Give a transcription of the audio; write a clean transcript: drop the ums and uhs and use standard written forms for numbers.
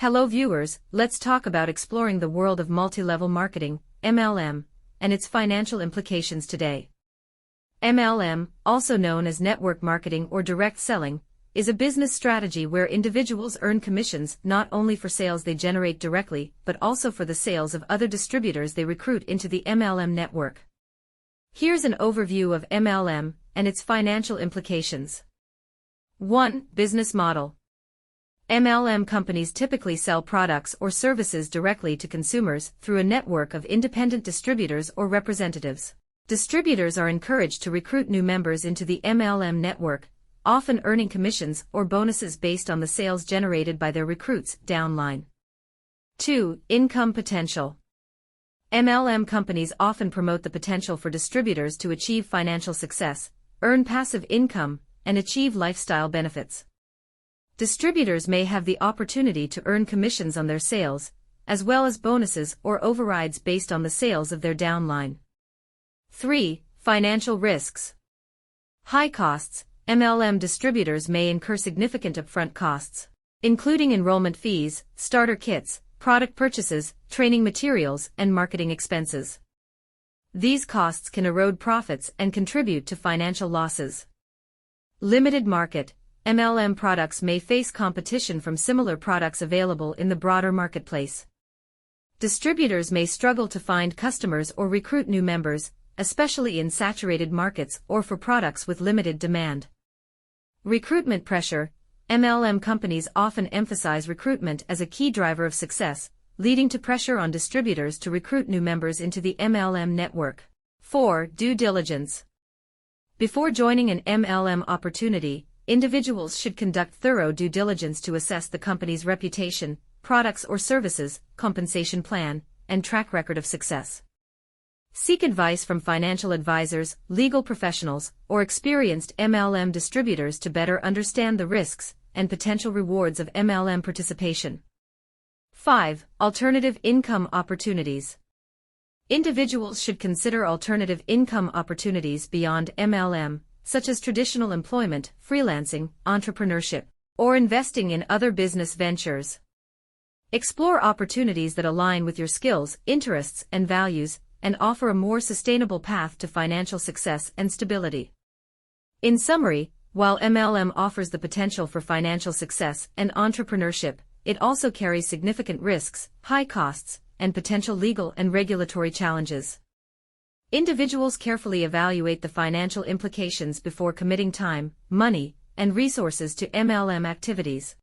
Hello viewers, let's talk about exploring the world of multi-level marketing, MLM, and its financial implications today. MLM, also known as network marketing or direct selling, is a business strategy where individuals earn commissions not only for sales they generate directly but also for the sales of other distributors they recruit into the MLM network. Here's an overview of MLM and its financial implications. 1. Business model. MLM companies typically sell products or services directly to consumers through a network of independent distributors or representatives. Distributors are encouraged to recruit new members into the MLM network, often earning commissions or bonuses based on the sales generated by their recruits downline. 2. Income potential. MLM companies often promote the potential for distributors to achieve financial success, earn passive income, and achieve lifestyle benefits. Distributors may have the opportunity to earn commissions on their sales, as well as bonuses or overrides based on the sales of their downline. 3. Financial risks. High costs. MLM distributors may incur significant upfront costs, including enrollment fees, starter kits, product purchases, training materials, and marketing expenses. These costs can erode profits and contribute to financial losses. Limited market. MLM products may face competition from similar products available in the broader marketplace. Distributors may struggle to find customers or recruit new members, especially in saturated markets or for products with limited demand. Recruitment pressure. MLM companies often emphasize recruitment as a key driver of success, leading to pressure on distributors to recruit new members into the MLM network. 4. Due diligence. Before joining an MLM opportunity, individuals should conduct thorough due diligence to assess the company's reputation, products or services, compensation plan, and track record of success. Seek advice from financial advisors, legal professionals, or experienced MLM distributors to better understand the risks and potential rewards of MLM participation. 5. Alternative income opportunities. Individuals should consider alternative income opportunities beyond MLM, such as traditional employment, freelancing, entrepreneurship, or investing in other business ventures. Explore opportunities that align with your skills, interests, and values, and offer a more sustainable path to financial success and stability. In summary, while MLM offers the potential for financial success and entrepreneurship, it also carries significant risks, high costs, and potential legal and regulatory challenges. Individuals carefully evaluate the financial implications before committing time, money, and resources to MLM activities.